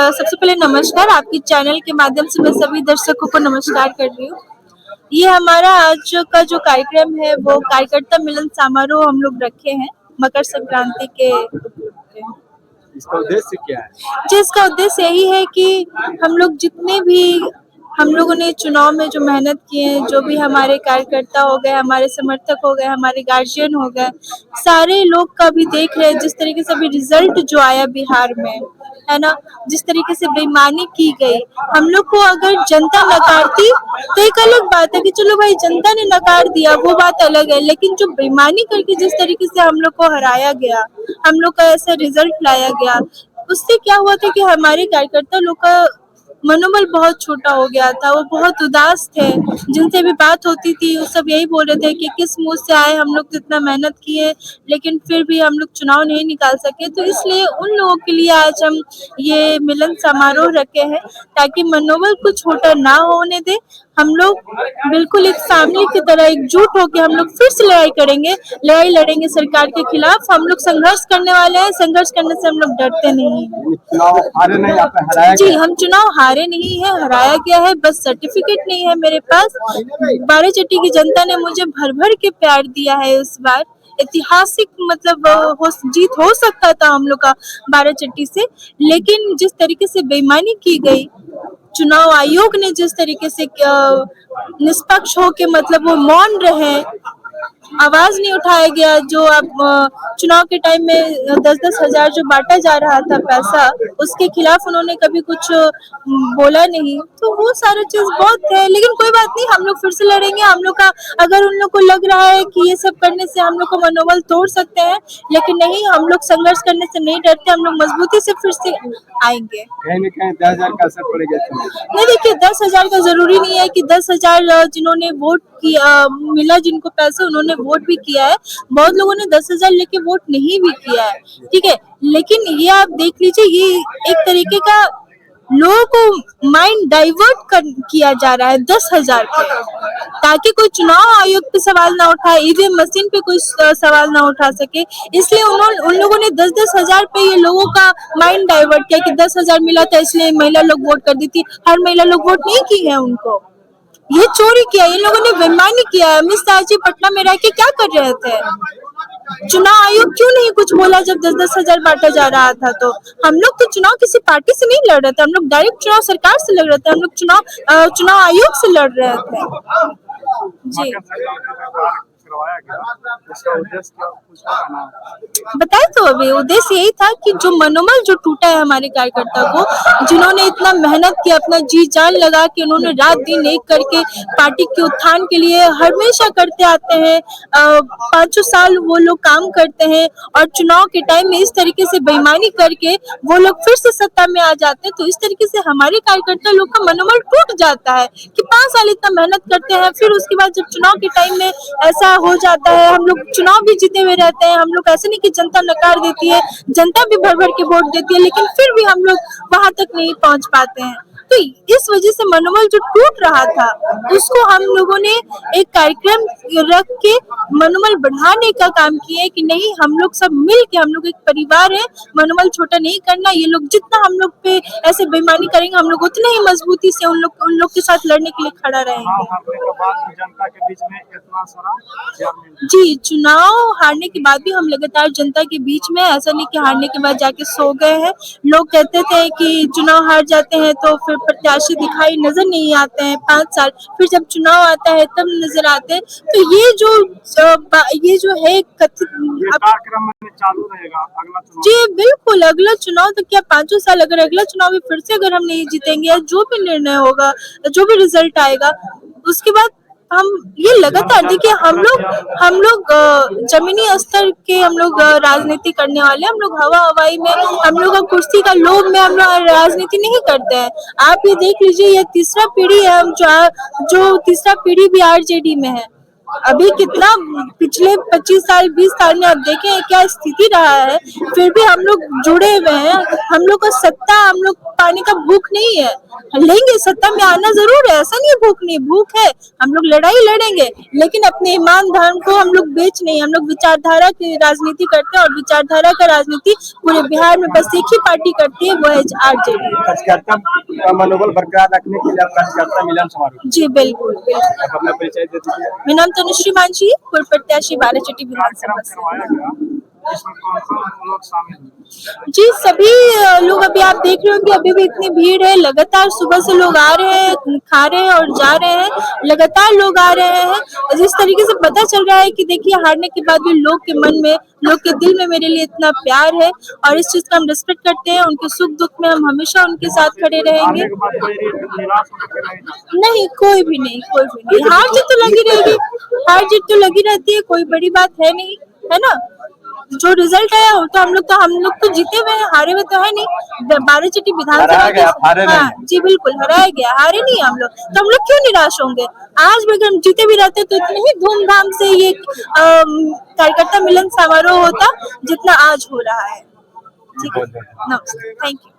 सबसे पहले नमस्कार। आपके चैनल के माध्यम से मैं सभी दर्शकों को नमस्कार कर रही हूँ। ये हमारा आज का जो कार्यक्रम है वो कार्यकर्ता मिलन समारोह हम लोग रखे हैं मकर संक्रांति के उपलक्ष्य में। इसका उद्देश्य क्या है? जिसका उद्देश्य यही है कि हम लोग जितने भी हम लोगों ने चुनाव में जो मेहनत किए हैं, जो भी हमारे कार्यकर्ता हो गए, हमारे समर्थक हो गए, हमारे गार्जियन हो गए, सारे लोग का भी देख रहे हैं जिस तरीके से अभी रिजल्ट जो आया बिहार में, है ना, जिस तरीके से बेईमानी की गई। हम लोग को अगर जनता नकारती तो एक अलग बात है कि चलो भाई जनता ने नकार दिया, वो बात अलग है, लेकिन जो बेईमानी करके जिस तरीके से हम लोग को हराया गया, हम लोग का ऐसा रिजल्ट लाया गया, उससे क्या हुआ था कि हमारे कार्यकर्ता लोग का मनोबल बहुत छोटा हो गया था। वो बहुत उदास थे, जिनसे भी बात होती थी वो सब यही बोल रहे थे कि किस मुंह से आए, हम लोग तो इतना मेहनत किए लेकिन फिर भी हम लोग चुनाव नहीं निकाल सके। तो इसलिए उन लोगों के लिए आज हम ये मिलन समारोह रखे हैं ताकि मनोबल को छोटा ना होने दे। हम लोग बिल्कुल एक फैमिली की तरह एकजुट होकर हम लोग फिर से लड़ाई लड़ेंगे सरकार के खिलाफ। हम लोग संघर्ष करने वाले हैं, संघर्ष करने से हम लोग डरते नहीं हैं। चुनाव हारे नहीं, आपने हराया जी, हम चुनाव हारे नहीं है, हराया गया है, बस सर्टिफिकेट नहीं है मेरे पास। बाराचट्टी की जनता ने मुझे भर भर के प्यार दिया है। इस बार ऐतिहासिक मतलब जीत हो सकता था हम लोग का बाराचट्टी से, लेकिन जिस तरीके से बेईमानी की गई, चुनाव आयोग ने जिस तरीके से निष्पक्ष होके मतलब वो मौन रहे, आवाज नहीं उठाया गया। जो अब चुनाव के टाइम में 10-10 हजार जो बांटा जा रहा था पैसा, उसके खिलाफ उन्होंने कभी कुछ बोला नहीं। तो वो सारा चीज बहुत है, लेकिन कोई बात नहीं, हम लोग फिर से लड़ेंगे। हम लोग का अगर उन लोग को लग रहा है कि ये सब करने से हम लोग को मनोबल तोड़ सकते हैं, लेकिन नहीं, हम लोग संघर्ष करने से नहीं डरते। हम लोग मजबूती से फिर से आएंगे। कहीं न कहीं 10,000 का असर पड़ेगा। नहीं, देखिए 10,000 का जरूरी नहीं है कि 10,000 जिन्होंने वोट किया मिला, जिनको पैसे उन्होंने वोट भी किया है। बहुत लोगों ने 10,000 लेके वोट नहीं भी किया है, ठीक है, लेकिन ये आप देख लीजिए, ये एक तरीके का लोगों को माइंड डाइवर्ट किया जा रहा है 10,000 पे, ताकि कोई चुनाव आयोग पे सवाल ना उठाए, ईवीएम मशीन पे कोई सवाल ना उठा सके। इसलिए उन लोगों ने 10-10 हजार पे ये लोगों का माइंड डाइवर्ट किया कि 10,000 मिला था इसलिए महिला लोग वोट कर दी थी। हर महिला लोग वोट नहीं की है उनको, ये चोरी किया, इन लोगों ने बेईमानी किया। अमित शाह जी पटना में रह के क्या कर रहे थे? चुनाव आयोग क्यों नहीं कुछ बोला जब 10-10 हजार बांटा जा रहा था? तो हम लोग तो चुनाव किसी पार्टी से नहीं लड़ रहे थे, हम लोग डायरेक्ट चुनाव सरकार से लड़ रहे थे, हम लोग चुनाव आयोग से लड़ रहे थे। जी, बताए तो अभी उद्देश्य यही था कि जो मनोबल जो टूटा है हमारे कार्यकर्ता को, जिन्होंने इतना मेहनत किया, अपना जी जान लगा के, उन्होंने रात दिन एक करके पार्टी के उत्थान के लिए हमेशा करते आते हैं। 5 साल वो लोग काम करते हैं और चुनाव के टाइम में इस तरीके से बेईमानी करके वो लोग फिर से सत्ता में आ जाते हैं। तो इस तरीके से हमारे कार्यकर्ता लोग का मनोबल टूट जाता है कि 5 साल इतना मेहनत करते हैं, फिर उसके बाद जब चुनाव के टाइम में ऐसा हो जाता है, हम लोग चुनाव भी जीते हुए रहते हैं। हम लोग ऐसे नहीं कि जनता नकार देती है, जनता भी भर भर के वोट देती है, लेकिन फिर भी हम लोग वहां तक नहीं पहुंच पाते हैं। तो इस वजह से मनोबल जो टूट रहा था, उसको हम लोगों ने एक कार्यक्रम रख के मनोबल बढ़ाने का काम किया कि नहीं, हम लोग सब मिल के, हम लोग एक परिवार है, मनोबल छोटा नहीं करना। ये लोग जितना हम लोग पे ऐसे बेईमानी करेंगे, हम लोग उतने ही मजबूती से उन लोग के साथ लड़ने के लिए खड़ा रहेंगे। जी, चुनाव हारने के बाद भी हम लगातार जनता के बीच में, ऐसा नहीं कि हारने के बाद जाके सो गए हैं। लोग कहते थे कि चुनाव हार जाते हैं तो फिर प्रत्याशी दिखाई नजर नहीं आते हैं 5 साल, फिर जब चुनाव आता है तब नजर आते हैं। तो ये जो है कथित कार्यक्रम चालू रहेगा अगला चुनाव। जी बिल्कुल, अगला चुनाव तो क्या 5 साल, अगर अगला चुनाव भी फिर से अगर हम नहीं जीतेंगे, जो भी निर्णय होगा, जो भी रिजल्ट आएगा, उसके बाद हम ये लगातार देखिए, हम लोग जमीनी स्तर के हम लोग राजनीति करने वाले, हम लोग हवा हवाई में, हम लोग कुर्सी का लोभ में हम लोग राजनीति नहीं करते हैं। आप ये देख लीजिए, ये तीसरा पीढ़ी है, हम जो तीसरा पीढ़ी भी आरजेडी में है। अभी कितना पिछले 25 साल 20 साल में आप देखें क्या स्थिति रहा है, फिर भी हम लोग जुड़े हुए हैं। हम लोग का सत्ता हम लोग पाने का भूख नहीं है, लेंगे, सत्ता में आना जरूर है, ऐसा नहीं है भूख नहीं, भूख है, हम लोग लड़ाई लड़ेंगे, लेकिन अपने ईमान धर्म को हम लोग बेच नहीं, हम लोग विचारधारा की राजनीति करते हैं और विचारधारा का राजनीति पूरे बिहार में बस एक ही पार्टी करती है, वो है आरजेडी। कार्यकर्ता का मनोबल बरकरार रखने के लिए आप कार्यकर्ता मिलन समारोह। जी बिल्कुल बिल्कुल। आप अपना परिचय दे दीजिए। मेरा नाम तनुश्री मांझी, पूर्व प्रत्याशी बाराचट्टी विधानसभा से। जी सभी लोग, अभी आप देख रहे हो कि अभी भी इतनी भीड़ है, लगातार सुबह से लोग आ रहे हैं, खा रहे हैं और जा रहे हैं, लगातार लोग आ रहे हैं। जिस तरीके से पता चल रहा है कि देखिए हारने के बाद भी लोग के मन में, लोग के दिल में मेरे लिए इतना प्यार है और इस चीज का हम रिस्पेक्ट करते हैं। उनके सुख दुख में हम हमेशा उनके साथ खड़े रहेंगे। नहीं, कोई भी नहीं, कोई भी नहीं। हार जीत तो लगी रहेगी, हार जीत तो लगी रहती है, कोई बड़ी बात है नहीं, है ना। जो रिजल्ट आया हो तो हम लोग तो जीते हुए हैं, हारे हुए तो है नहीं। बाराचट्टी विधानसभा, हाँ जी बिल्कुल हराया गया, हारे नहीं हम लोग, तो हम लोग क्यों निराश होंगे। आज भी अगर हम जीते भी रहते तो इतने ही धूमधाम से ये कार्यकर्ता मिलन समारोह होता जितना आज हो रहा है। ठीक है, नमस्ते, थैंक यू।